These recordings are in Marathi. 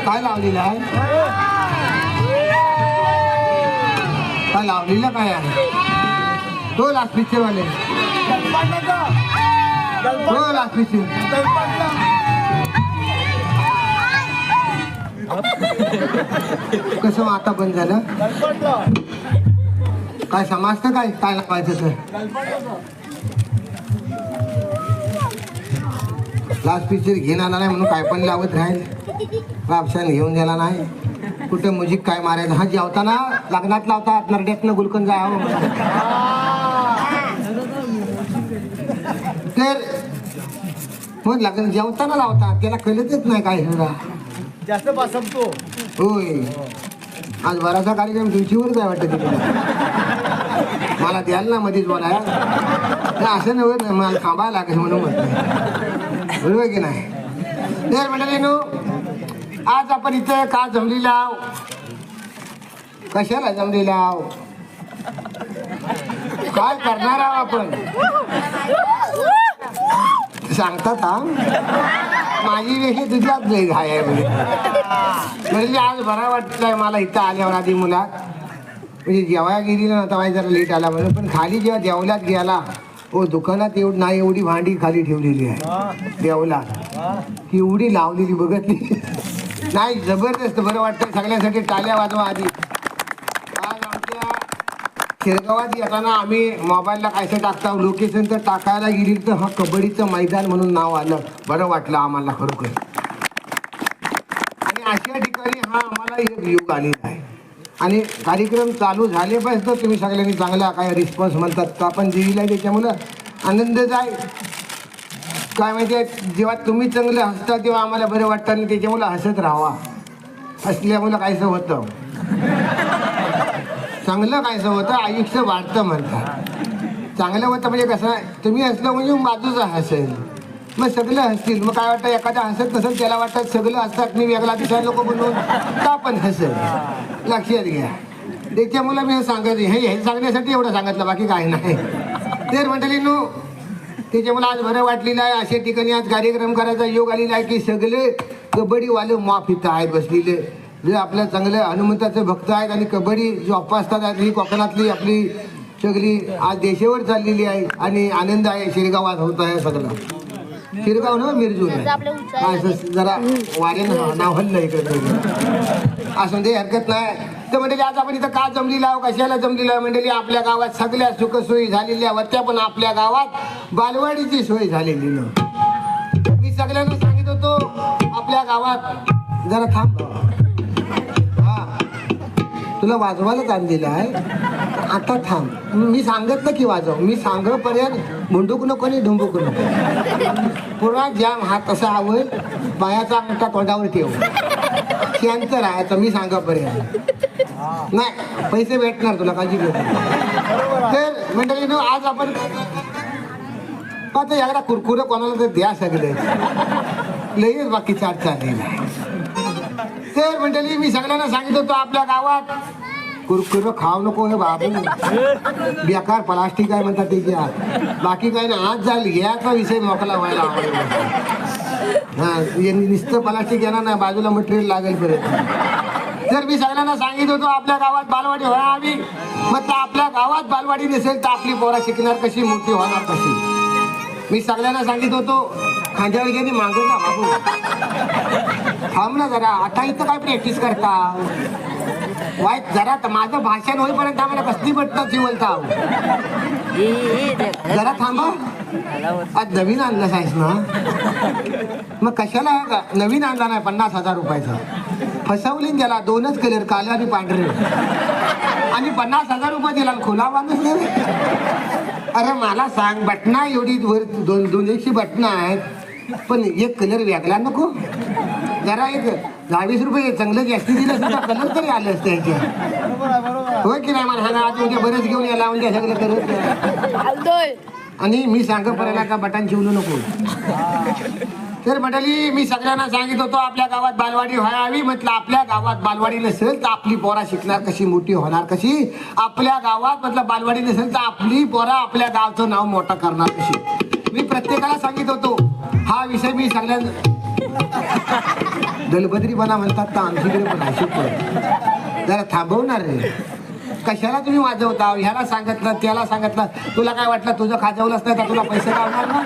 काय लावलेलं आहे? काय लावलेलं काय आहे? तो लास्ट पिक्चर वाले, तो लास्ट पिक्चर कसं आता बंद झालं? काय समजतं काय काय लावायचं सर? लास्ट पिक्चर घेऊन आला नाही म्हणून काय पण लावत राहील. ऑप्शन घेऊन गेला नाही. कुठे म्युझिक काय मारायचं? हा जेवताना लग्नात लावतात, नरड्यातनं गुलकन जावं तर मग लग्न जेवताना लावतात, त्याला कळतच नाही काय जास्त बसतो. होय. आज बराचसा कार्यक्रम तुमचीवर काय वाटतं तिकडे? मला द्याल ना मध्येच बोलाया. असं नव्हे, मला थांबायला लागेल म्हणून म्हणतो, बरोबर की नाही? तर मंडळींनो, आज आपण इथं का जमलेला आहो? कशाला जमलेला आहो? काय करणार आहो आपण? सांगतात हा माझी वेशी तुझ्याच लई घाय आहे म्हणजे आज बरा वाटतंय मला इथं आल्यावर. आधी मुलात म्हणजे जेवाया गेली ना तेव्हा जरा लेट आला म्हणून, पण खाली जेव्हा देवलात गेला हो दुकानात नाही एवढी भांडी खाली ठेवलेली आहे देवलात, की एवढी लावलेली बघतली नाही. जबरदस्त बरं वाटतं. सगळ्यांसाठी टाळ्या वाजवा आधी. आज आमच्या शिरगावात येताना आम्ही मोबाईलला कायचं टाकता लोकेशन तर टाकायला गेली तर हा कबड्डीचं मैदान म्हणून नाव आलं. बरं वाटलं आम्हाला खरोखर. आणि अशा ठिकाणी हा आम्हाला एक योग आलेला आहे. आणि कार्यक्रम चालू झाले पाहिजे तर तुम्ही सगळ्यांनी चांगला काय रिस्पॉन्स म्हणतात का आपण दिलेला आहे त्याच्यामुळं आनंद जाय. काय माहिती जेव्हा तुम्ही चांगलं हसता तेव्हा आम्हाला बरं वाटतं आणि त्याच्यामुळं हसत राहावा. हसल्यामुळं कायचं होतं, चांगलं कायचं होतं, आयुष्य वाढतं म्हणतात. चांगलं होतं म्हणजे कसं तुम्ही हसलं म्हणजे बाजूचं हसेल, मग सगळं हसतील. मग काय वाटतं एखादा हसत नसेल त्याला वाटतं सगळं हसतात मी वेगळा दिसायला लोक बनवून का पण हसेल. लक्षात घ्या. त्याच्यामुळं मी हे सांगत हे सांगण्यासाठी एवढं सांगितलं, बाकी काही नाही. तर मंडळींनो, त्याच्यामुळे आज बरं वाटलेलं आहे. अशा ठिकाणी आज कार्यक्रम करायचा योग आलेला आहे की सगळे कबड्डीवाले माफ इथं आहेत बसलेले, जे आपल्या चांगल्या हनुमंताचे भक्त आहेत आणि कबड्डी जोपासतात आहेत. ही कोकणातली आपली सगळी आज देशावर चाललेली आहे आणि आनंद आहे. शिरगावात होत आहे सगळं. शिरगाव ना मिरजून असं जरा वाऱ्यानं नाव हल्लं इकडे असं ते हरकत नाही. तर मंडळी आज आपण इथं का जमलेला आहो, कशाला जमलेला आहे? मंडळी आपल्या गावात सगळ्या सुखसोयी झालेल्या होत्या, पण आपल्या गावात बालवाडीची सोय झालेली नव्हती. मी सगळ्यांना सांगित होतो आपल्या गावात जरा थांब, हा तुला वाजवायलाच आणलेलं आहे आता थांब. मी सांगत ना की वाजव, मी सांगपर्यंत मुंडूक नको आणि ढुंबूक नको. पुन्हा जाम हात असा हवं, पायाचा अंगठा तोंडावर ठेव, शांत राहायचं मी सांगपर्यंत. नाही पैसे भेटणार तुला, काळजी घेऊ. तर मंडळींनो, आज आपण आता याला कुरकुरं कोणाला तर द्या सगळे, लईच बाकी चार चाललेला आहे. तर मंडळी मी सगळ्यांना सांगित होतो आपल्या गावात कुरकुरं खाऊ नको हे बाबू, बेकार प्लास्टिक आहे म्हणतात त्याच्या, बाकी काही नाही. आज जाईल घ्यायचा विषय मोकला व्हायला आवडेल. हा नुसतं प्लास्टिक येणार नाही, बाजूला मटेरियल लागेल परत. तर मी सगळ्यांना सांगित होतो आपल्या गावात बालवाडी व्हावी. मग आपल्या गावात बालवाडी नसेल तर आपली पोरं शिकणार कशी, मोठी होणार कशी? मी सगळ्यांना सांगित होतो खांद्यावर गेली मागं का बाबू, थांब ना जरा, आता इथं काय प्रॅक्टिस करता वाईट जरा. माझं भाषण होईपर्यंत आम्हाला कसली बटनाची बोलता, जरा थांबा. आज नवीन आणलं सायन्स ना, मग कशाला नवीन आणला नाही 50,000 रुपयाचा, फसवली त्याला. 2च कलर, काळे आणि पांढरे, आणि 50,000 रुपये दिला. खुला माणूस नाही. अरे मला सांग, बटना एवढी वर 200 बटना आहेत, पण एक कलर वेगळा नको? जरा एक 20 रुपये चांगलं जास्ती दिलं सुद्धा कलर तरी आलं असतं याच्या, होय की नाही? मला सांगा, आज उद्या बरंच घेऊन यायला म्हणजे सगळं करत. आणि मी सांगपर्यंत का बटन शिवलं नको. तर मंडळी मी सगळ्यांना सांगित होतो आपल्या गावात बालवाडी व्हावी. म्हटलं आपल्या गावात बालवाडी नसेल तर आपली पोरा शिकणार कशी, मोठी होणार कशी? आपल्या गावात म्हटलं बालवाडी नसेल तर आपली पोरा आपल्या गावचं नाव मोठं करणार कशी? मी प्रत्येकाला सांगित होतो. हा विषय मी सगळ्यांना दलबद्रीपणा म्हणतात तर आमच्याकडे पण अशी जरा थांबवणार रे. कशाला तुम्ही वाजवता? ह्याला सांगितलं त्याला सांगितलं, तुला काय वाटलं तुझं खाजवलंच नाही तर तुला पैसे गावणार ना?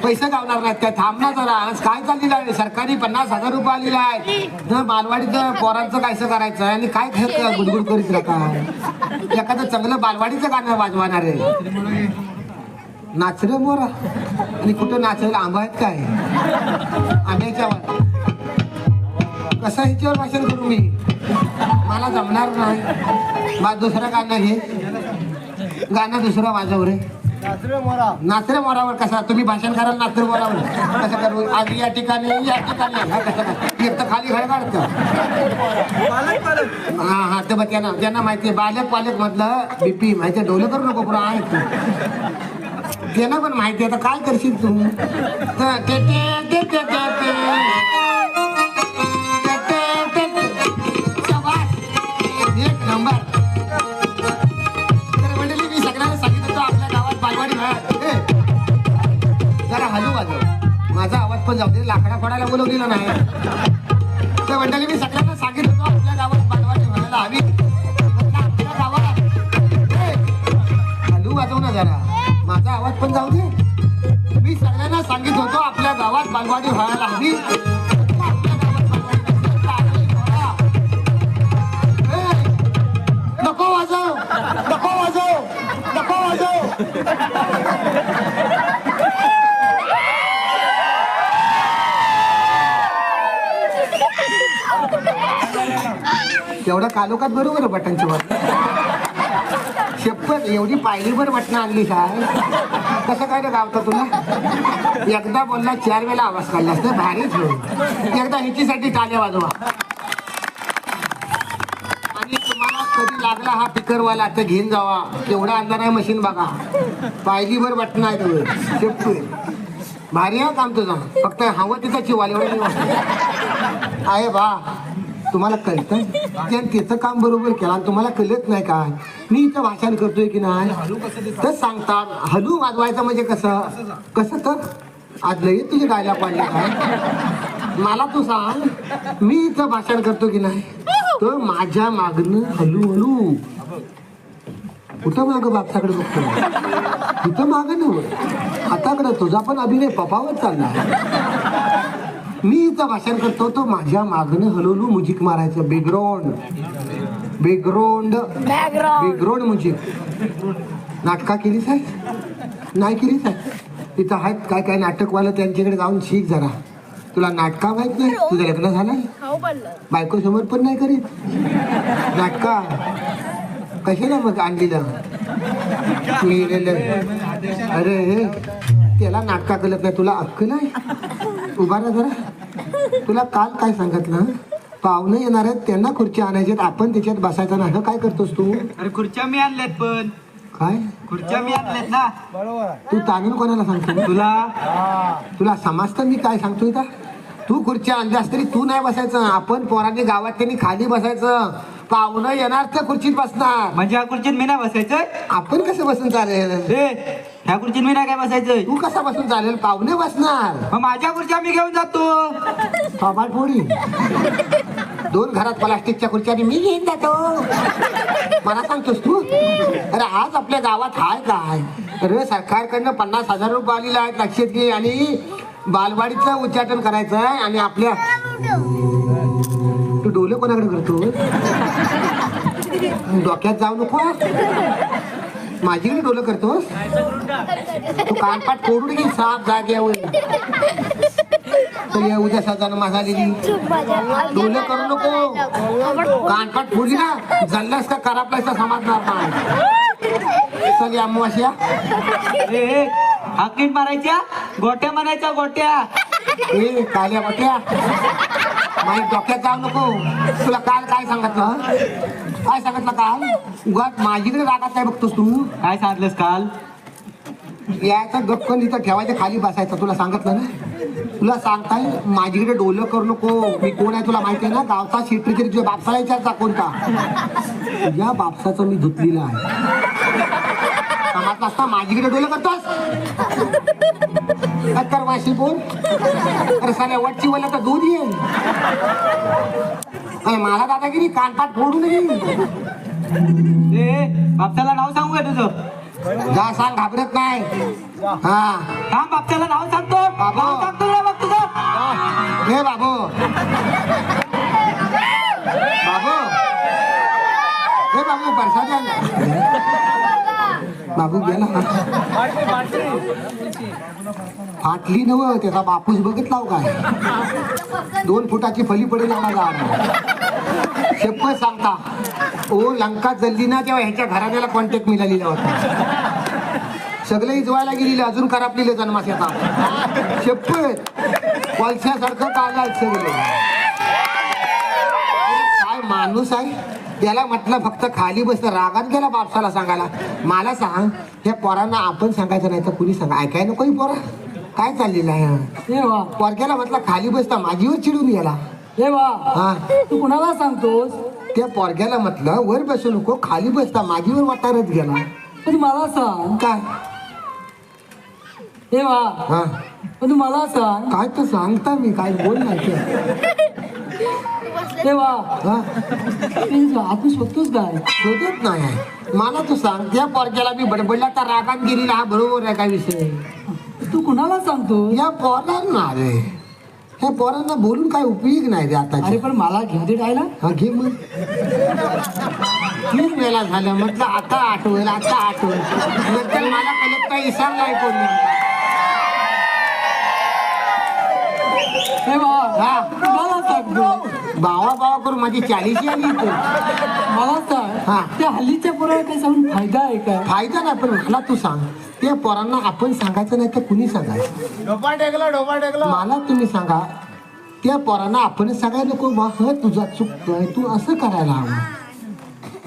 पैसे गावणार नाहीत काय? थांब ना जरा. आज काय चाललेलं आहे? सरकारी 50,000 रुपये आलेला आहे. बालवाडीचं पोरांचं कायचं करायचं आणि काय गुडगुड करीत राहता? एखादं चांगलं बालवाडीचं गाणं वाजवणार आहे. नाच रे मोरा. आणि कुठं नाचायला आंबा आहेत काय? आंब्याच्यावर कसं ह्याच्यावर भाषण करू मी? मला जमणार नाही. मग दुसरं गाणं घे. गाणं दुसरं वाजव रे. नाचरे मोरावर कसा? तुम्ही भाषण कराल नाचरे मोरावर कसं करू? आज या ठिकाणी हा कसं काय? एक तर खाली घड काढतं. हा हा तर मग त्यांना माहिती आहे. बालक पालक मधलं बीपी माहिती आहे. डोलं करू नको पुरा आहे तू. त्यांना पण माहिती आहे. आता काय करशील तू? एक नंबर. तर मंडळी मी सगळ्यांना सांगितलं आपल्या गावात बालवाडी जरा हलू वाजव. माझा आवाज पण जाऊ दे. लाकडा फोडायला बोलवलेला नाही. तर मंडळी मी सगळ्यांना सांगितलं होतं आपल्या गावात बालवाडी व्हायला हवी. आपल्या गावात हलू वाजव ना जरा. माझा आवाज पण जाऊ दे. मी सगळ्यांना सांगित होतो आपल्या गावात बालवाडी व्हायला हवी. नको वाजव, नको वाजव, नको वाजव. तेवढा कालोखात बरोबर बटनची वर शपथ एवढी पायरीभर बटणं आणली काय? कसं काय रे गावता तुला? एकदा बोलला 4 वेळा आवाज काढलास ना. भारीच होईल. एकदा ह्याच्यासाठी टाळ्या वाजवा. आणि तुम्हाला कधी लागला हा पिकरवाला तर घेऊन जावा. तेवढा आणला नाही मशीन बघा. पायरीभर बटणं आहे तुम्ही. शपथ भारी आहे काम तुझं. फक्त हवं तिथं चिवाल एवढं आहे बा. तुम्हाला कळतं त्याचं काम बरोबर केलं आणि तुम्हाला कळत नाही का? मी इथं भाषण करतोय की नाही तर सांगतात हलू वाजवायचं म्हणजे कसं कसं. तर आज लई तुझे डायलॉग वाढले काय? मला तू सांग मी इथं भाषण करतो की नाही तर माझ्या मागणं हळूहळू कुठं मागं बापसाकडे बघतो? तिथं मागं नव्हतं हाताकडे. तुझा पण अभिनय पपावत चालला. मी इथं भाषण करतो तो माझ्या मागणं हळूहळू म्युझिक मारायचं. Background background background music. नाटका केलीच आहे? नाही केलीच आहे. तिथं आहेत काय काय नाटकवालं त्यांच्याकडे जाऊन शिक जरा. तुला नाटका माहित नाही? तुझं लग्न झालं? बायको समोर पण नाही करीत नाटका. कशाला मग आणलेलं? अरे त्याला नाटका कळत नाही. तुला अक्कल आहे? उभा राहा जरा. तुला काल काय सांगितलं? पाहुणे येणार आहेत त्यांना खुर्च्या आणायच्यात. आपण त्याच्यात बसायचं नाही. काय करतोस तू? अरे खुर्च्या मी आणल्यात. पण काय खुर्च्या मी आणल्यात ना. बरोबर. तू ताणून कोणाला सांगतो? तुला समजतं मी काय सांगतोय का? तू खुर्च्या आणल्यास तरी तू नाही बसायचं. आपण पोरांनी गावात त्यांनी खाली बसायचं. पाहुणं येणार तर खुर्चीत बसणार. म्हणजे ह्या खुर्चीत मी नाही बसायचं? आपण कसं बसून चालेल? ह्या खुर्चीत मी नाही काय बसायचं? तू कसा बसून चालेल? पाहुणे बसणार. मग माझ्या खुर्च्या मी घेऊन जातो. कपाट फोडी. 2 घरात प्लास्टिकच्या खुर्च्या मी घेऊन जातो. मला सांगतोस तू? अरे आज आपल्या गावात हाय काय? अरे सरकारकडनं 50,000 रुपये आलेले आहेत लक्षात घे. आणि बालवाडीचं उच्चाटन करायचं आहे. आणि आपल्या तू डोले कोणाकडे करतो? डोक्यात जाऊ नको. माझीकडे डोलं करतोस? तू कानपाट कोडून घे. साफ जाग्यावर तर उद्या सजानं माझा दिली. डोलं करू नको. कानपाट फोडली ना जल्लास का करापलायचा समजणार नाही. चल या अमावास्या. हाकीट मारायच्या गोट्या म्हणायच्या. गोट्या ए काल्या गोट्या माझ्या डोक्यात जाऊ नको. तुला काल काय सांगितलं? काय सांगितलं काल? उगाच माझीकडे रागात काय बघतोस तू? काय सांगितलंस काल? यायचं गप्पन इथं ठेवायचं खाली बसायचं. तुला सांगितलं ना? तुला सांगताय माझीकडे डोलं करू नको. मी कोण आहे तुला माहिती आहे ना? गावचा शेट्रीकडे तुझ्या बापसाला विचारता कोणता? तुझ्या बापसाचं मी धुतलेलं आहे. कामात नसता माझीकडे डोलं करतोस कर वाशी बोल अरे साऱ्या वटची वला तर दूध येईल अरे मला दादागिरी कानपाट फोडून येईल ए बापसाला नाव सांगू का तुझं जा सांग घाबरत नाही हा थांब बापसाला नाव सांगतो बाबा. नाव सांगतो रे बघ तुझं हे बाबू बाबू हे बाबू प्रसाद आला. बाबू गेला फाटली नव त्याचा बापूस बघितला हो काय 2 फुटाची फली पडेल माझा शपथ सांगता ओ लंका जल्दी ना तेव्हा ह्याच्या घराण्याला कॉन्टॅक्ट मिळालेला होता सगळं इजवायला गेलेलं अजून खराबलेलं जन्मास येतात शपथ कोळशासारखं काढाल सगळे काय माणूस आहे त्याला म्हटलं फक्त खाली बसतं रागात गेला बापसाला सांगायला मला सांग ह्या पोरांना आपण सांगायचं नाही तर कुणी सांगा ऐकाय नको ही पोरा काय चाललेलं आहे पोरग्याला म्हटलं खाली बसता माझीवर चिडून गेला हा तू कुणाला सांगतोस त्या पोरग्याला म्हटलं वर बसू नको खाली बसता माझीवर वाटारत गेला पण मला सांग काय देवा हा पण तू मला सांग काय तर सांगता मी काय बोल नाही देवा हा आपण शोधतोस काय शोधत नाही मला तू सांग त्या पोरग्याला मी बडबडला तर रागात गेलेला हा बरोबर आहे काय विषय तू कुणाला सांगतो या पोरांना रे ह्या पोरांना बोलून काय उपयोग नाही रे आता अरे पण मला घेऊ दे राहिला हा घे मग 3 वेळा झालं म्हटलं आता आठवेल नंतर मला कळत काय इसार नाही कोणी देवा हा मला सांगतो बावा करून माझी 40 आली इथे मला सांग हा. त्या हल्लीच्या पोराला काही सांगून फायदा आहे का फायदा नाही पण मला तू सांग त्या पोरांना आपण सांगायचं नाही तर कुणी सांगायचं ढोपा टेकला मला तुम्ही सांगा त्या पोरांना आपणच सांगायला नको बा ह तुझा चुकतोय तू असं करायला हवं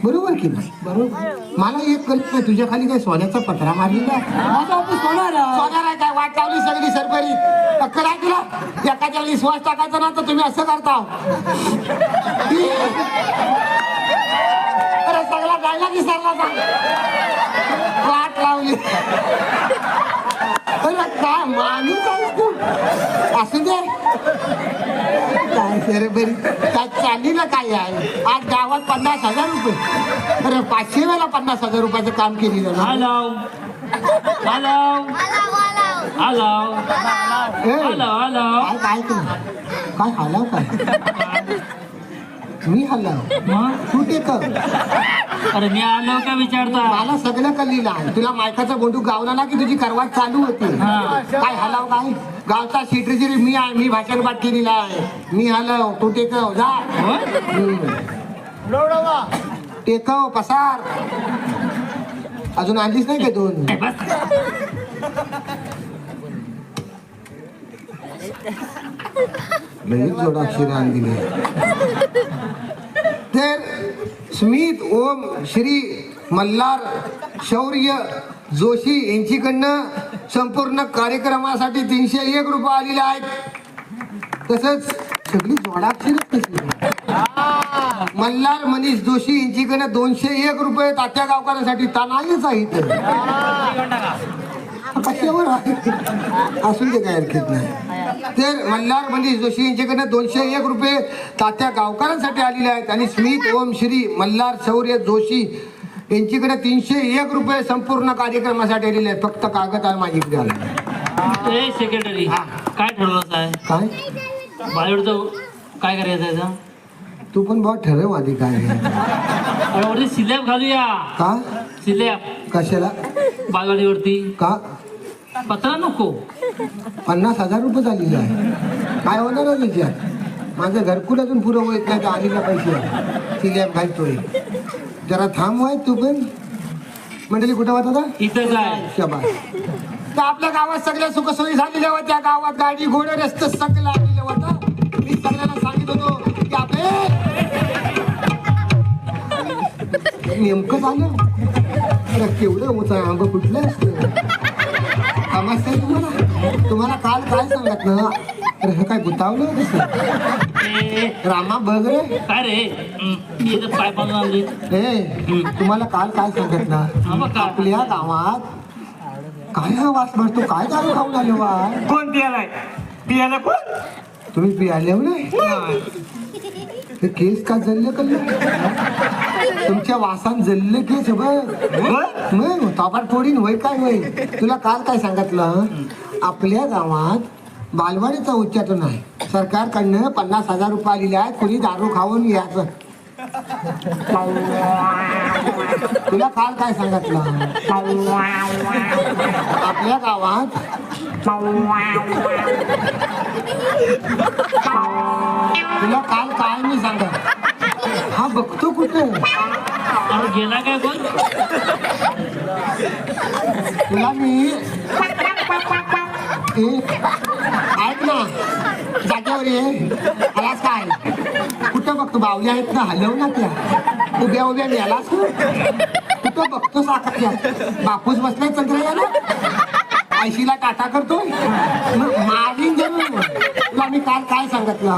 बरोबर की नाही बरोबर मला एक कळत नाही तुझ्या खाली काय सोन्याचा पत्रा मारलेला आहे? माझा ऑफिस होणार आहे. सोन्याला आहे काय वाट लावली सगळी सरबरी अक्कल आहे तुला एखाद्या विश्वास टाकायचा ना तर तुम्ही असं करता अरे सगळा जायला की सरला सांग वाट लावली अरे काय माणूस आहे तू असू दे काय सरबरी काय चालली ना काय आहे आज गावात 50,000 रुपये अरे 500 वेळा 50,000 रुपयाचं काम केलेलं ना हॅलो ए, काय काय केलं काय हलाव काय मी हल्ला तू ते कर अरे मी आलो का विचारता मला सगळं कल्लीला आहे तुला मायकाचा बोंडू गावला ना की तुझी करवाट चालू होती काय हलाव काय गावचा सिक्रेटरी मी आहे मी भाषण पाठ केलेला आहे मी हलव तू टेकव जा टेकव पसार अजून आणलीच नाही का 2 जोडाक्षर आण दिले तर स्मित ओम श्री मल्हार शौर्य जोशी यांच्याकडनं संपूर्ण कार्यक्रमासाठी 301 रुपये आलेले आहेत तसंच सगळी जोडाक्षर मल्हार मनीष जोशी यांच्याकडनं 201 रुपये तात्या गावकरांसाठी तानाईच आहेत कशावर असून ते काय हरकत नाही तर मल्हार मनीष जोशी यांच्याकडनं 201 रुपये तात्या गावकरांसाठी आलेले आहेत आणि स्मित ओम श्री मल्हार शौर्य जोशी यांच्याकडे 301 रुपये संपूर्ण कार्यक्रमासाठी आलेले आहेत फक्त कागद आहे माझ्याकडे आला ए सेक्रेटरी काय ठरवलं आहे काय बॉलिवूडचं काय करायचं आहे तू पण बहुत ठरव आधी काय आहे. अरे वरती सिलॅब घालूया का सिलॅब कशाला बालवाडीवरती का पत्रा नको 50,000 रुपये झालेले आहे काय होणार आहे त्याच्यात माझं घरकुल अजून पुरं होत नाही तर आलेला पैसे सिलॅब घालतोय जरा थांब आहे तू पण मंडळी कुठं होत होता इथं काय शबा तर आपल्या गावात सगळ्या सुखसोयी झालेल्या होत्या गावात गाडी घोडे रस्ते सगळं आलेलं होतं मी सगळ्यांना सांगित होतो की आपले नेमकं झालं अरे केवढं उंच आहे आंब कुठलं असतं समजतंय तुम्हाला काल काय सांगत ना अरे हे काय गुतावलं कसं रे रामा बघ रे. काय रे मी इथं पाय बांधून आणली हे तुम्हाला काल काय हा सांगितलं मग काय? आपल्या गावात काय हा वास भरतो काय दारू खाऊन आले वा कोण पियालाय पियाला कोण तुम्ही पियाले हो नाही ते केस का जल्ले कल्ले तुमच्या वासान जल्ले केस बघ मग तापाट फोडीन वय काय वय तुला काल काय सांगितलं आपल्या गावात बालवाडीचं उच्चाटन आहे सरकारकडनं 50,000 रुपये दिले आहेत कोणी दारू खाऊन यायचं तुला काल काय सांगितलं आपल्या गावात तुला काल काय मी सांगत हा बघतो कुठे अरे गेला काय कोण तुला मी ऐक ना जागेवर ये आलास काय कुठं बघतो बावल्या आहेत ना हलव ना त्या उभ्या उभ्या गेलास कुठं बघतो साखर बापूस बसलाय चंद्रयाला आयशीला टाटा करतोय मारीन जरूर तुला मी काल काय सांगितलं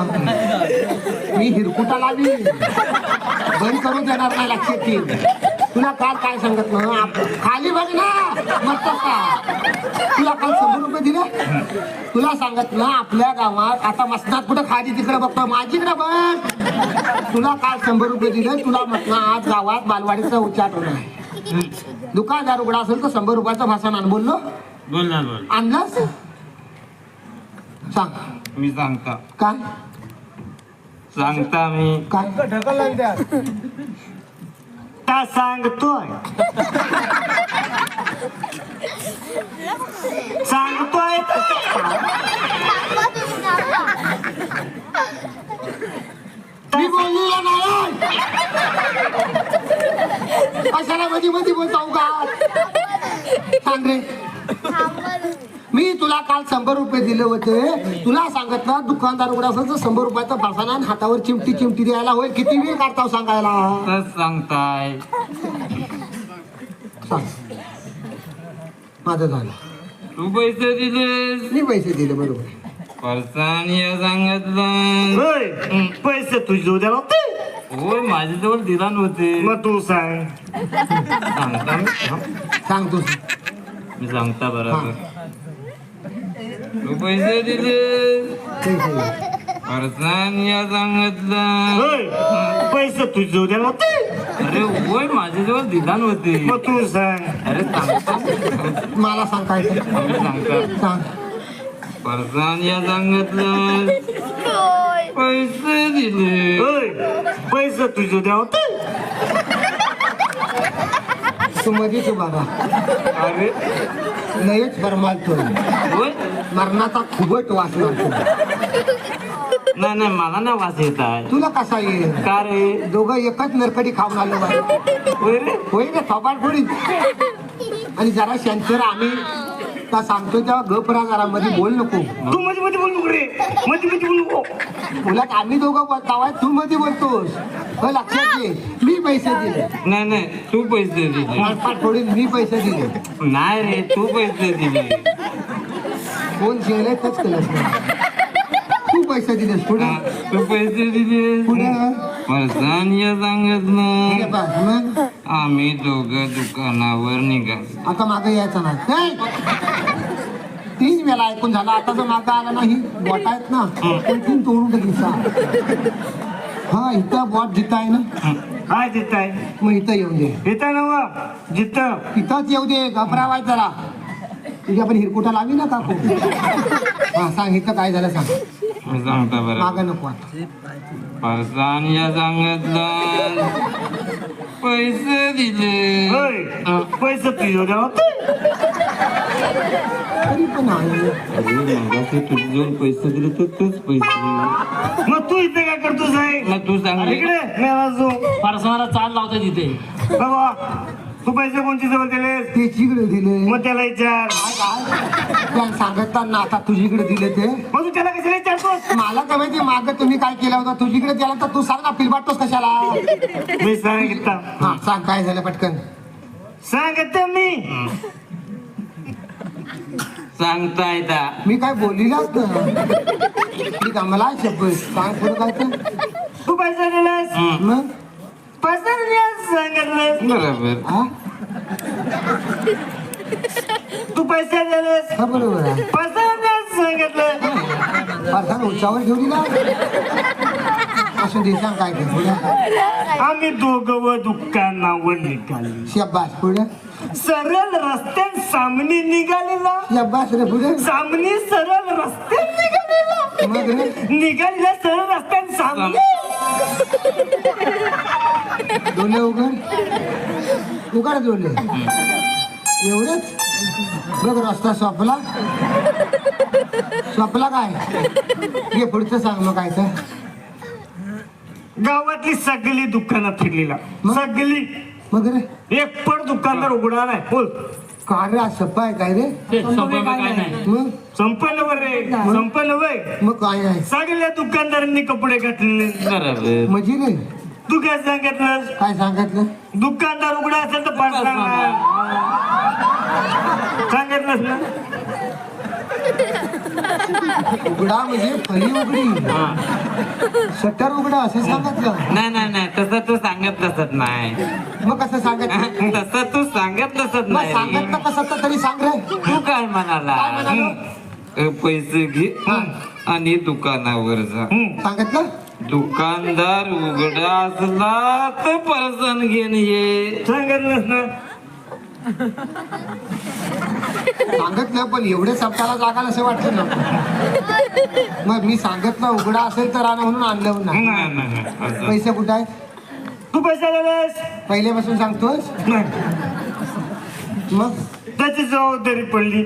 मी हिरकुटा लावी बंद करून देणार नाही लक्षात येईल तुला काल काय सांगितलं खाली बघ ना मस्त का तुला काल 100 रुपये दिले तुला सांगितलं आपल्या गावात आता मसनात कुठं खाली तिकडे बघतो माझीकडे बघ तुला काल 100 रुपये दिले तुला म्हटलं आज गावात बालवाडीचा उच्चाटन आहे दुकानदार उघडा असेल तर 100 रुपयाचं भाषण आण बोललो बोलणार बोल आणलास सांग मी सांगता काय सांगता मी काय ढकल द्या का सांगतोय सांगतोय मी बोललेला नाही कशाला मध्ये मध्ये बोलतो का सांग रे मी तुला काल 100 रुपये दिले होते तुला सांगितलं दुकानदार उघडा असेल तर 100 रुपयाचा फासाना आणि हातावर चिमटी द्यायला होईल किती वेळ काढताव सांगायला तर सांगताय सांग माझं झालं तू पैसे दिलेस मी पैसे दिले बरोबर परसान या सांगितलं पैसे तुझे उद्या होते होय माझ्याजवळ दिला नव्हते मग तू सांग सांगता सांग तू मी सांगता बरोबर तू पैसे दिले परसान या सांगितलं पैसे तुझे उद्या होते अरे होय माझ्याजवळ दिला नव्हते मग तू सांग अरे सांगता मला सांग काय ते. आम्ही सांगता सांग परसान या सांगितलं पैसे दिले पैसे तुझे उद्या होते तू मध्ये तू बघा अरे लयच बरमालतो होय मरणाचा खुबट वास लागतो नाही मला ना वास येत आहे तुला कसा येईल का रे दोघं एकच नरकडी खाऊन आलो बाई होय रे होय ना थोपाट फोडी आणि जरा शंकर आम्ही का सांगतो तेव्हा गपरा जरा मध्ये बोल नको तू मध्ये मध्ये बोल नको रे मध्ये मध्ये बोल नको उलट आम्ही दोघं बोलतावाय तू मध्ये बोलतोस हो लक्षात घे मी पैसे दिले नाही तू पैसे दिले पाठ फोडीन मी पैसे दिले नाही रे तू पैसे दिले कोण शिवले तेच केलंस नाही तू पैसे दिलेस पुढे तू पैसे दिले पुढे परसान या सांगितलं पुढे पाच मग आम्ही दोघं दुकानावर निघालो आता मागे यायचं नाही 3 वेळा ऐकून झाला आता जर मागं आला नाही बॉट आहेत ना तीन तोडून टाकीचा हा इथं बॉट जिथं आहे ना काय जित आहे मग इथं येऊन दे जिथं नव जित इथंच येऊ दे घबरावाय जरा तुझ्या पण हिरकुटा लावी ना काकू हा सांग इथं काय झालं सांग मी सांगता बरं मागं नको आता परसान या सांगितलं पैसे दिले पैसे तुझे उद्या होते तरी पण आहे मगाशी तुझे जेवण पैसे दिले तर तेच पैसे मग तू इथे काय करतोस आहे मग तू सांग इकडे परसनाला चाल लावते तिथे बाबा तू पैसे कोणती जवळ दिले ते चिगडे दिले मग त्याला विचार त्या सांगताना आता तुझीकडे दिले ते मग तू त्याला कशाला विचारतोस मला काय माहिती मागं तुम्ही काय केलं होतं तुझीकडे त्याला तर तू सांग ना पिलबाटतोस कशाला मी सांगितलं हा सांग काय झालं पटकन सांगत मी सांगता येता मी काय बोलिलाच ना मी का मला शपथ सांग पुढं काय तर तू पैसा दिलास मग पैसा दिलास सांगितलं बरोबर हा तू पैसा दिलास हा बरोबर आहे पैसा दिलास सांगितलं फारसा उंचावर ठेवली ना असं दे सांग काय ते पुढं आम्ही दोघं व दुकानावर निघालो शब्बास पुढं सरळ रस्त्यात सामने निघालेला शब्बास रे पुढं सामने सरळ रस्त्यात निघालेला मग रे निघालेला सरळ रस्त्यात सामने डोले उघड डोले एवढंच बघ रस्ता स्वपला काय हे पुढचं सांग मग काय तर गावातली सगळी दुकानं फिरलेला सगळी मग रे एक पण दुकानदार उघडा नाही बोल काय रे आज सप्पा आहे काय रे ते संपलं काय नाही मग संपलं वर रे संपलं वय मग काय आहे सगळ्या दुकानदारांनी कपडे घातलेले बरोबर म्हणजे रे तू काय सांगितलं काय सांगितलं दुकानदार उघडा असेल तर पाच सांगितलंस ना उघडा म्हणजे फली उघडी शटर उघडा असं सांगितलं नाही नाही नाही तसं तू सांगत नसत नाही मग कसं सांगितलं तसं तू सांगत नसत मग नाही सांगितलं कसं तर तरी सांग रे तू काय म्हणाला काय म्हणालो? पैसे घे आणि दुकानावर जा सांगितलं दुकानदार उघडा असला तर पर्सन घेऊन ये सांगितलंस ना सांगितलं पण एवढे सप्ताहाला जागाल असं वाटतं ना मग मी सांगितलं उघडा असेल तर आणा म्हणून आणलं ना नाही, नाही, नाही. पैसे कुठं आहे तू पैसा दिलास पहिल्यापासून सांगतोस मग त्याची जबाबदारी पडली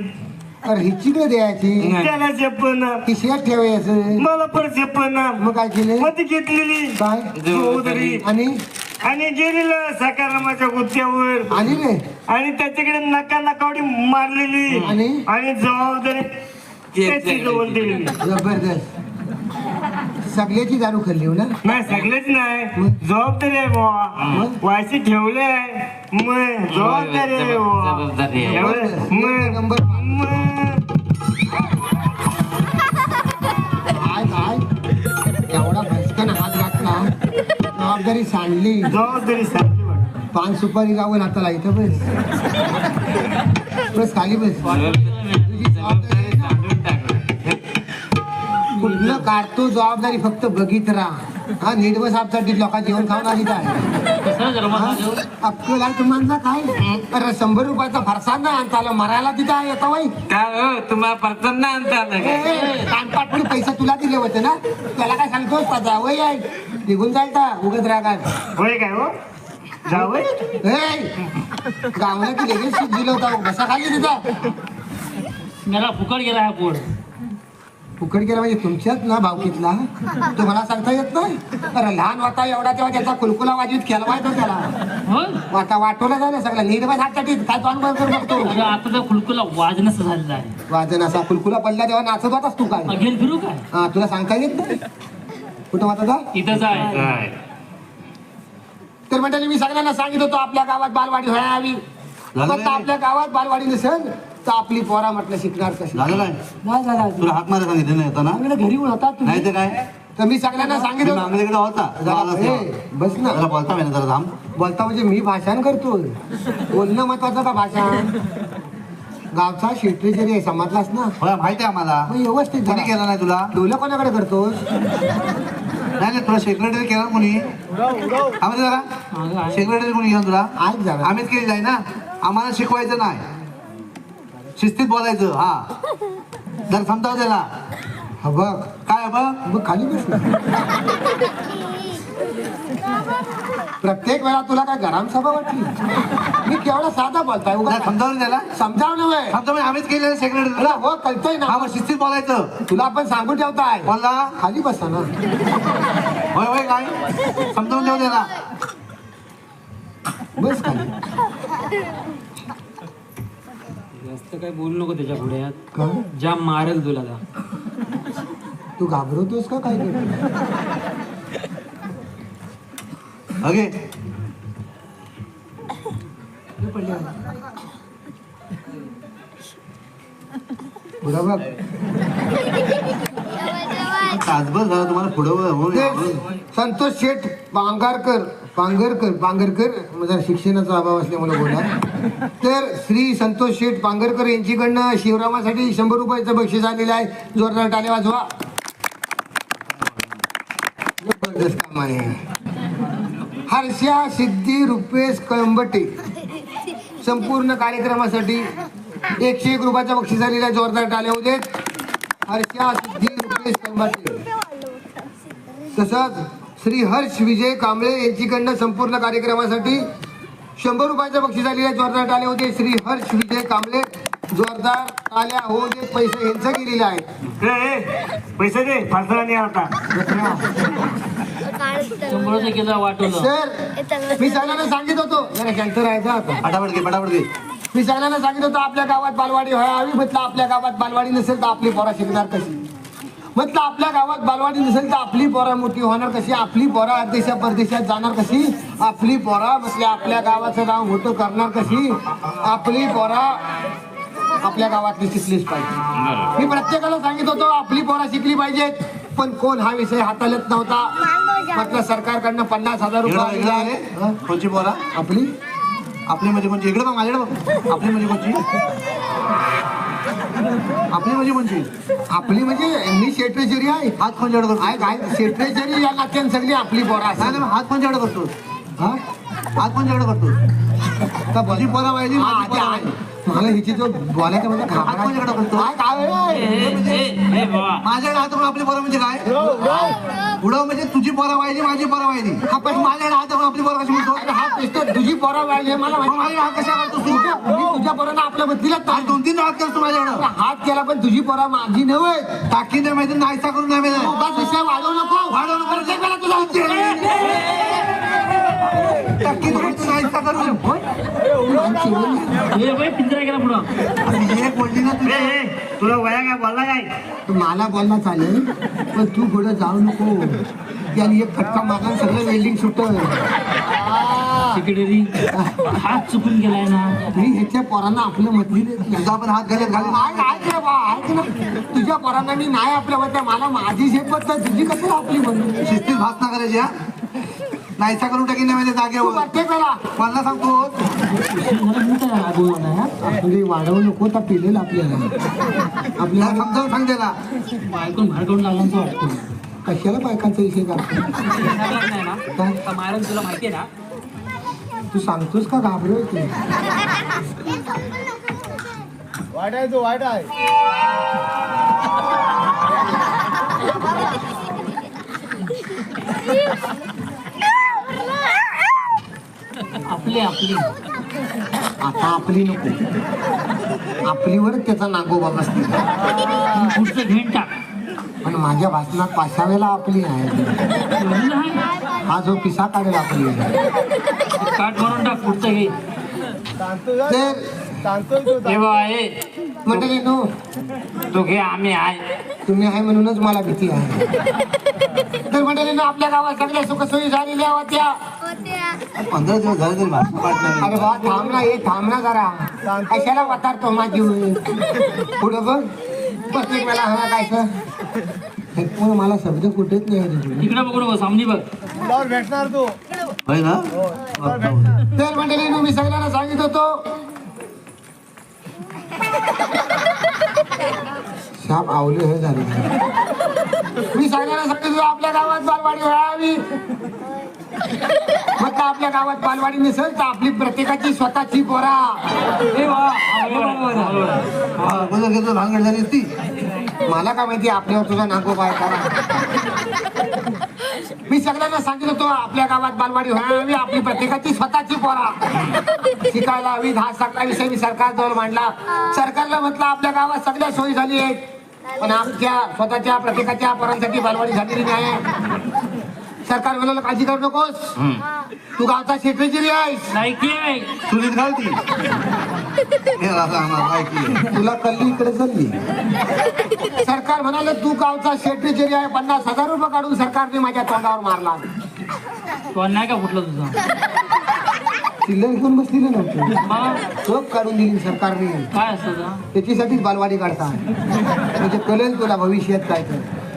अरे हिचीकडे द्यायची त्याला झेपना खिशात ठेवायचं मला पण झेपना मग काय केलं मग ती घेतलेली काय जबाबदारी आणि आणि गेलेलं सकारामाच्या गुत्त्यावर आणि रे आणि त्याच्याकडे नका नकावडी मारलेली आणि जबाबदारी त्याची जवळ दिलेली जबरदस्त सगळ्याची दारू खाल्ली हो ना नाही सगळेच नाही जबाबदारी आहे बाबा वायसी ठेवले आहे मग जबाबदारी आहे बाबा एवढं नंबर मग काय काय एवढा भस्कन हात घातला जबाबदारी सांडली जबाबदारी सांगली बघ. पान सुपारी गावं हाताला इथं बस बस खाली बस तुझी जबाबदारी कुठलं काढतो जबाबदारी फक्त बघित राहा हा नीटवस आपसाठी लोकांना जेवण खाऊन आली काय कसं जरा मला देऊ? अक्कल आहे तुम्हाला काय अरे 100 रुपयाचा फरसाण नाही आणता आला मरायला तिथं आहे येतं बाई काय हो तुम्हाला परतन नाही आणता आलं कानपाटपडी पैसे तुला दिले होते ना त्याला काय सांगतोस पाजा वय आहे निघून जाईल का उगत रागात होय काय हो जावय गावला की लगेच सूट दिलं होतं कसा खाली तिथं मला फुकट गेला हा पोर फुकट गेला म्हणजे तुमच्याच ना भावकीतला तुम्हाला सांगता येत नाही अरे लहान वाटा एवढा तेव्हा त्याचा कुलकुला वाजवीत खेळवायचा त्याला होय वाटा वाटवला झालं सगळं निर्भय हातसाठी काय तो अनुभव करू बघतो अगं आता तर खुलकुला वाजनच झालेला आहे वाजन असा कुलकुला पडला तेव्हा नाचत होतास तू काय घेऊन फिरू काय हा तुला सांगता येत नाही कुठं वाटत इथंच आहे तर म्हणजे मी सगळ्यांना सांगित होतो आपल्या गावात बालवाडी व्हावी फक्त आपल्या गावात बालवाडी नसेल तर आपली पोरा म्हटलं शिकणार कशी झालं काय नाही झाला तुला हाक मारा सांगितलं नाही येताना आम्ही घरी होता तुम्ही नाही तर काय तर मी सगळ्यांना सांगित होतो मागण्याकडे होता जरा, बस ना जरा बोलता पाहिजे जरा थांब बोलता म्हणजे मी भाषण करतो बोलणं महत्वाचं का भाषण गावचा शेट्री आहे समजलास ना होय माहिती आहे आम्हाला मग व्यवस्थित कोणी जरा. केलं नाही तुला डोलं कोणाकडे करतोस नाही तुला सेक्रेटरी केलं कोणी आम्ही जरा सेक्रेटरी कोणी केलं तुला ऐक जरा आम्हीच केली जाय ना आम्हाला शिकवायचं नाही शिस्तीत बोलायचं हा जर समजाव त्याला हा बघ काय बघ मग खाली बस ना प्रत्येक वेळा तुला काय गरम सभा वाटली मी केवढा साधा बोलताय उगा समजावलं त्याला समजाव नव्हे समजा आम्हीच केलेलं सेक्रेटरी तुला हो कळतंय हा ना मग शिस्तीत बोलायचं तुला आपण सांगून ठेवताय बोलला खाली बसा ना होय होय काय समजावून ठेव त्याला बस खाली जास्त काय बोलू नको त्याच्या पुढे का जाम मारेल तुला आता. तू घाबरवतोस का काय करतो ओके पडले पुढं बघ तासभर झालं तुम्हाला पुढं तेच संतोष शेठ पांगरकर माझा शिक्षणाचा अभाव असल्यामुळे बोला तर श्री संतोष शेठ पांगरकर यांच्याकडनं शिवरामासाठी 100 रुपयाचं बक्षीस आलेलं आहे. जोरदार टाळ्या वाजवा. जबरदस्त काम आहे. हर्षा सिद्धी रुपेश कळंबटे संपूर्ण कार्यक्रमासाठी 101 रुपयाचं बक्षीस आलेलं आहे. जोरदार टाळ्या होऊ देत. हर्षा सिद्धी रुपेश कळंबटे. तसंच श्री हर्ष विजय कांबळे यांच्याकडनं संपूर्ण कार्यक्रमासाठी 100 रुपयाचं बक्षीस आलेलं आहे. जोरदार टाळ्या होते. श्री हर्ष विजय कांबळे जोरदार टाळ्या होऊ दे. पैसे यांचं गेलेलं आहे. पैसे दे फारसा नाही आता 100 केलं वाटवलं. सर मी सगळ्यांना सांगित होतो जरा कॅन्सर आहे का आता फटाफट घे मी सगळ्यांना सांगित होतो आपल्या गावात बालवाडी व्हावी. म्हटलं आपल्या गावात बालवाडी नसेल तर आपली पोरा शिकणार कशी. म्हटलं आपल्या गावात बालवाडी नसेल तर आपली पोरा मोठी होणार कशी. आपली पोरा देशा परदेशात जाणार कशी. आपली पोरा म्हटलं आपल्या गावाचं नाव मोठं करणार कशी. आपली पोरा आपल्या गावातली शिकलीच पाहिजे. मी प्रत्येकाला सांगित होतो आपली पोरा शिकली पाहिजेत. पण कोण हा विषय हाताळत नव्हता. म्हटलं सरकारकडनं 50,000 रुपये आलेले आहे. कोणची पोरा आपली म्हणजे कोणची इकडे बघ माझ्याकडे बघ. आपली म्हणजे कोणची आपली म्हणजे मी सेक्रेटरी आहे. हात कोणच्याकडे करतो आहे काय सेक्रेटरी या नात्याने सगळी आपली पोरा नाही नाही, हात कोणच्याकडे करतो हा हात कोणच्याकडे करतो का माझी पोरा वाहिली माझी पोरा वाहिली. मला हिची जो बोलायचं म्हणजे हात कोणच्याकडे करतो माझ्याकडे हात करून आपली पोरा म्हणजे काय पुढं म्हणजे तुझी पोरा वाहिली माझी पोरा वाहिली. हा पण माझ्याकडे हात करून आपली पोरा कशी म्हणतो. हा प्रश्न तुझी पोरा वाढली मला मग माझ्याकडे हात कशा करतो तू मी तुझ्या पोरानं आपल्या बद्दीला आज 2-3 हात करतो माझ्याकडे हात केला पण तुझी पोरा माझी नव्हे. टाकी नाही माहिती नाहीसा करून नाही माहिती उगाच विषय वाढवू नको. प्रत्येकाला तुझा टाकी नाहीसा करून पिंजरा गेला पुढं. एक बोलली ना तू तुला वया काय बोलला काय तू मला बोलला चालेल पण तू पुढे जाऊ नको. याने एक फटका मागा सगळं वेल्डिंग सुटत. सेक्रेटरी हात चुकून गेलाय ना. मी ह्याच्या पोरांना आपलं म्हटली तुझा पण हात घालत घालून तुझ्या पोरांना मी नाही आपल्या होत्या. मला माझी शेपत तर तुझी कसं आपली म्हणून शिस्तीत भास ना करायची हा नाहीसा करून टाकी नाही माहिती जागेवर प्रत्येक वेळा मला सांगतो आपली वाढवू नको तर पिलेल आपल्याला आपल्याला समजावून सांग त्याला बायकून बाहेर काढून लागल्याचं वाटतं. कशाला बायकांचा विषय करतो. मारण तुला माहिती आहे ना. तू सांगतोस का घाबरव तू वाईट आहे आपली आता आपली नको आपलीवर त्याचा नागोबा बसते. पुढचं घेऊन टाक. पण माझ्या भाषणात 5 वेळेला आपली आहे. हा जो पिसा काढेल आपली काट मारून टाक. पुढचं घे. तर आहे मंडळी नो तो घे. आम्ही आहे. तुम्ही आहे म्हणूनच मला भीती आहे. तर मंडळीनं आपल्या गावात सगळ्या सुखसोयी झालेल्या होत्या. 15 दिवस झाले तरी भाषण पाठ नाही. अरे बा थांब ना हे थांब ना जरा कशाला वातारतो माझी पुढं बघ प्रत्येक वेळा हवा काय सर मला शब्द कुठेच नाही. तिकडे बघू नको सामनी बघ. भेटणार तू होय ना तर मंडळीनं मी सगळ्यांना सांगित होतो साप आवले हे झाले. मी सगळ्यांना सांगितलं आपल्या गावात बालवाडी व्हावी. मग आपल्या गावात बालवाडी नसेल तर आपली प्रत्येकाची स्वतःची पोरा. घेतो भांगड झाली ती मला काय माहिती आपल्यावर तुझा नागोबा आहे का. मी सगळ्यांना सांगितलं होतो आपल्या गावात बालवाडी व्हावी. आपली प्रत्येकाची स्वतःची पोरा शिकायला हवी. हा सगळा विषय मी सरकारजवळ मांडला. सरकारला म्हटलं आपल्या गावात सगळ्या सोयी झाली आहेत पण आमच्या स्वतःच्या प्रत्येकाच्या पोरांसाठी बालवाडी झालेली नाही. सरकार म्हणाला काळजी करू नकोस. तू गावचा सेक्रेटरी आहेस. तुलीत घालती तुला कल्ली इकडे चालली. सरकार म्हणाले तू गावचा सेक्रेटरी आहे. 50,000 रुपये काढून सरकारने माझ्या तोंडावर मारला. कोण नाही का फुटलं तुझं. चिल्लर घेऊन बसलेलं नव्हतं मग चोप काढून दिली सरकारने. काय असतं का? त्याच्यासाठीच बालवाडी काढतात म्हणजे कळेल तुला भविष्यात काय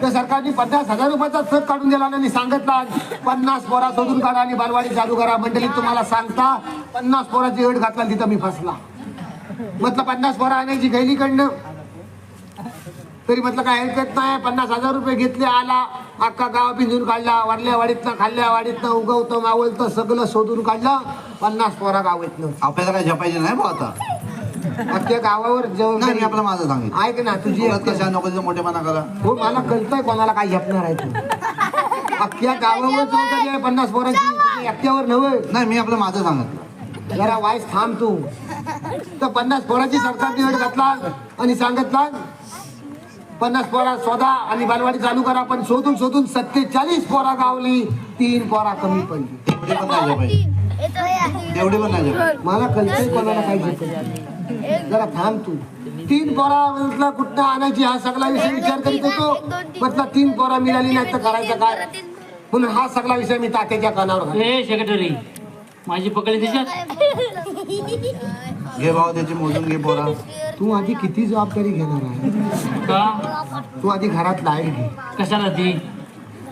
तर सरकारने 50,000 रुपयाचा चक काढून दिला आणि सांगितला 50 पोरा शोधून काढा आणि बालवाडी चालू करा. मंडळी तुम्हाला सांगता 50 पोराची अट घातला तिथं मी फसला. म्हटलं 50 पोरा आणायची गैलीकडनं तरी म्हटलं काय हरकत नाही. 50,000 रुपये घेतले. आला अख्खा गाव पिंजून काढला. वरल्या वाडीतनं खाल्ल्या वाडीतनं उगवतं मावळतं सगळं शोधून काढलं. 50 पोरा गाव येतलं. आपल्याला काय झपायचे नाही भाऊ आता. अख्ख्या गावावर नाही जेवण मी आपलं माझं सांगितलं. ऐक ना तुझी कशा नको तिथं मोठेपणा करा. हो मला कळतंय कोणाला काय झेपणार आहे तू. अख्ख्या गावावर चौकटी आहे 50 पोराची तुझ्या एकट्यावर नव्हे. नाही मी आपलं माझं सांगितलं. जरा वाईस थांब तू. तर 50 पोराची सरकारने अट घातला आणि सांगितला 50 पोरा शोधा आणि बालवाडी चालू करा. पण शोधून शोधून 47 पोरा गावली. 3 पोरा कमी पडली. तेवढी पण नाही झपायची. तेवढी पण नाही झपायची. मला कळतंय कोणाला काय झेपत. जरा थांब तू. 3 पोरा म्हटलं कुठं आणायची हा सगळा विषय विचार करीत होतो. म्हटलं 3 पोरा मिळाली नाही तर करायचं काय म्हणून हा सगळा विषय मी तात्याच्या कानावर घातला. ए सेक्रेटरी माझी पकडी त्याच्यात. घे भाऊ त्याची मोजून घे पोरा. तू आधी किती जबाबदारी घेणार आहे. का? तू आधी घरात लाईट घे. कशाला ती?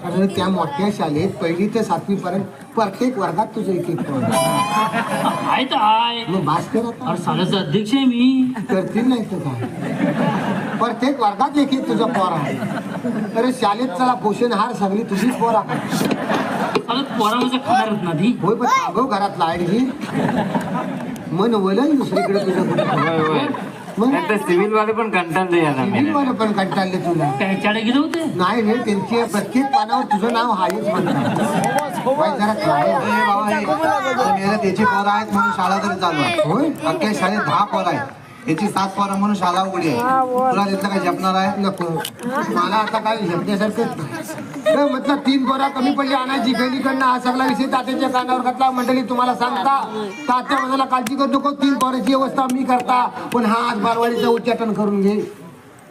कारण त्या मोठ्या शाळेत 1ली ते 7वी पर्यंत प्रत्येक वर्गात तुझं एक पोर आहे तर आहे. मग बास कर आता. अरे साल्याचा अध्यक्ष आहे मी. करतील नाही तर काय. प्रत्येक वर्गात एक तुझा पोर आहे. अरे शाळेत चला पोषणहार सगळी तुझीच पोर आहे. चालत पोरा म्हणजे खाणारच ना ती. होय पण अगो घरात लाईट घे. मन वलन दुसरीकडे तुझं कुठं. मग सिव्हिल वाले पण कंटाळले याला मला पण कंटाळले तुला. त्याच्याकडे गेले होते. नाही रे त्यांचे प्रत्येक पानावर तुझं नाव हायच म्हणतात. वाईट जरा काय. ए बाबा हे त्याची पोरं आहेत म्हणून शाळा तरी चालू आहे. होय अख्ख्या शाळेत 10 पोरं आहेत. याची 7 पोरं म्हणून शाळा उघडी आहे. तुला तिथलं काय झेपणार आहे. नको मला आता काय झेपण्यासारखंच नाही. म्हटलं 3 पोरा कमी पडली आणायची गलीकडनं हा सगळा विषय तात्याच्या कानावर घातला. मंडळी तुम्हाला सांगता तात्या म्हणाला काळजी करू नको 3 पोराची व्यवस्था मी करता. पण हा आज बालवाडीचं उच्चाटन करून घे.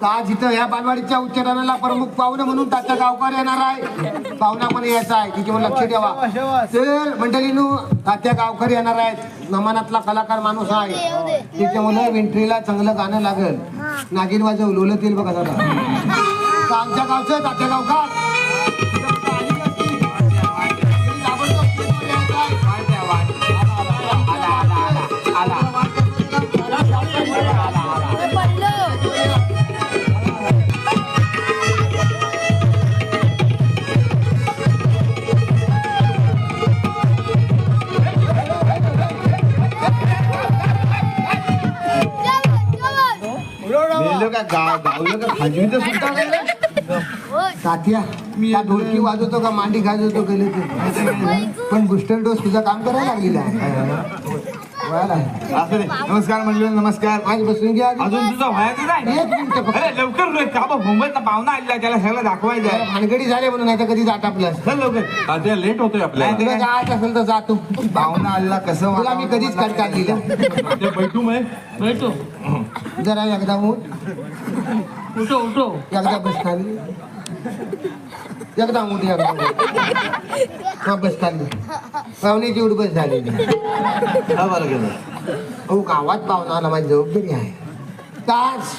तर आज इथं ह्या बालवाडीच्या उच्चाटनाला प्रमुख पाहुणे म्हणून तात्या गावकर येणार आहे. पाहुणा पण यायचा आहे तिथे मला लक्ष ठेवा. तर मंडळीनो तात्या गावकर येणार आहेत. नमनातला कलाकार माणूस आहे. त्याच्यामुळे वेंट्रीला चांगलं गाणं लागेल. नागिन वाजव लोलत येईल बघा जरा. तर आमच्या गावचं तात्या गावकर तात्या मी ढोलकी वाजवतो का मांडी गाजवतो गेले पण बुस्टर डोस तुझं काम करायला लागलेला आहे. नमस्कार मंडळी नमस्कार. आज बसून घ्या. अजून तुझं व्हायचं नाही. एक मिनिट फक्त. अरे लवकर रे का मुंबईतला पाहुणा आलेला त्याला सगळं दाखवायचं आहे. भानगडी झाले म्हणून नाही तर कधी जात आपलं. चल लवकर आता लेट होतोय आपल्याला. तुला जायचं असेल तर जा तू. पाहुणा आलेला कसं तुला मी कधीच कंटाळलेला. ते बैठू मग भेटो. जरा एकदा उठ उठो उठो. एकदा बस खाली. एकदा उठ एकदा हा बस खाली. पाहुण्याची उठ बस झालेली. हा बरं गेलं. अहो गावात पाहुणा आला माझी जबाबदारी आहे. तास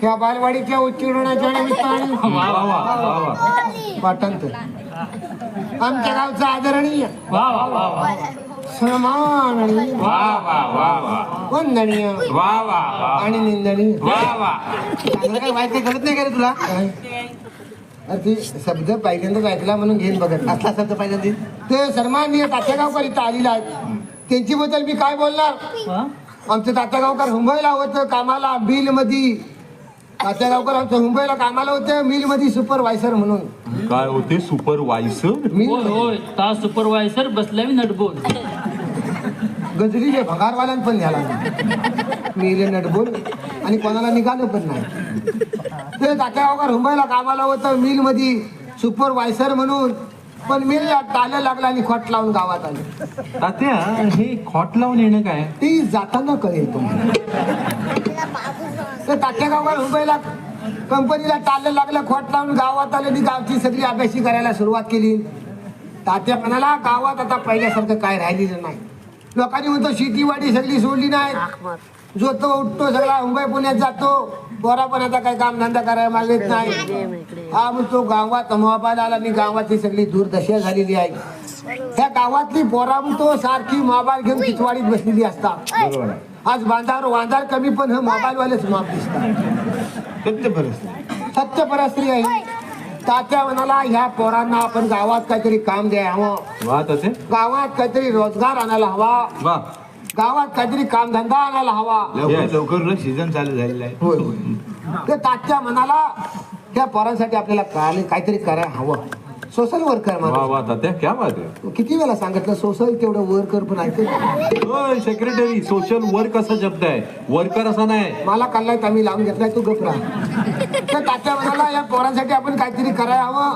त्या बालवाडीच्या उच्चारणाच्या निमित्ताने वा वा वा वा पाठांतर आमच्या गावचा आदरणीय वा वा वा वा सन्माननीय वा वा वा वा वंदनीय वा वा वा आणि निंदनीय. वा वा. चांगलं काय वाईट काही कळत नाही का रे तुला. काय? अरे ते शब्द पहिल्यांदाच ऐकला म्हणून घेऊन बघत असला शब्द पाहिजे. ते सन्माननीय तात्यागावकर इथं आलेला आहेत. त्यांची बद्दल मी काय बोलणार. वा. आमचं तात्यागावकर मुंबईला होतं कामाला मिल मध्ये. तात्यागावकर आमचं मुंबईला कामाला होतं मिल मध्ये सुपरवायझर म्हणून. काय होते सुपरवायझर. मिल होय होय तास सुपरवायझर बसल्या मी नटबोल. गजरीचे भगारवाल्यान पण झाला मिले नटबोल आणि कोणाला निघालं पण नाही. ते तात्यागावकर मुंबईला कामाला होतं मिल मध्ये सुपरवायझर म्हणून. पण मिलला टाळ्या लागला आणि खोट लावून गावात आले. तात्या हे खोट लावून येणं काय. ती जाताना कळेल तुम्हाला. तर तात्यागावकर मुंबईला कंपनीला टाळलं लागलं खोट लावून गावात आले आणि गावची सगळी अभ्यासी करायला सुरुवात केली. तात्या म्हणाला गावात आता पहिल्यासारखं काय राहिलेलं नाही. लोकांनी म्हणतो शेतीवाडी सगळी सोडली नाही, जो तो उठतो सगळा मुंबई पुण्यात जातो, पोरा पण आता काही काम धंदा करायला मागत नाही. हा मग तो गावात मोबाईल आला आणि गावाची सगळी दुर्दशा झालेली आहे. त्या गावातली पोरा तो सारखी मोबाईल घेऊन पिछवाडीत बसलेली असतात. आज बांधावर वांधार कमी पण हे मोबाईल वालेच माप दिसतात. सत्य परस्त्री आहे. तात्या म्हणाला ह्या पोरांना आपण गावात काहीतरी काम द्यावं, गावात काहीतरी रोजगार आणायला हवा, गावात काहीतरी कामधंदा आणायला हवा. लवकर सीझन चालू झालेला आहे. होय. ते तात्या म्हणाला त्या पोरांसाठी आपल्याला काहीतरी करायला हवं. सोशल वर्कर क्या बात आहे. किती वेळा सांगितलं सोशल तेवढं वर्कर पण ऐकत. सेक्रेटरी सोशल वर्क असा शब्द आहे, वर्कर असा नाही. मला कल्लाय आम्ही लावून घेतलाय, तू गप राहा. तर तात्या म्हणाला या पोरांसाठी आपण काहीतरी करायला हवं.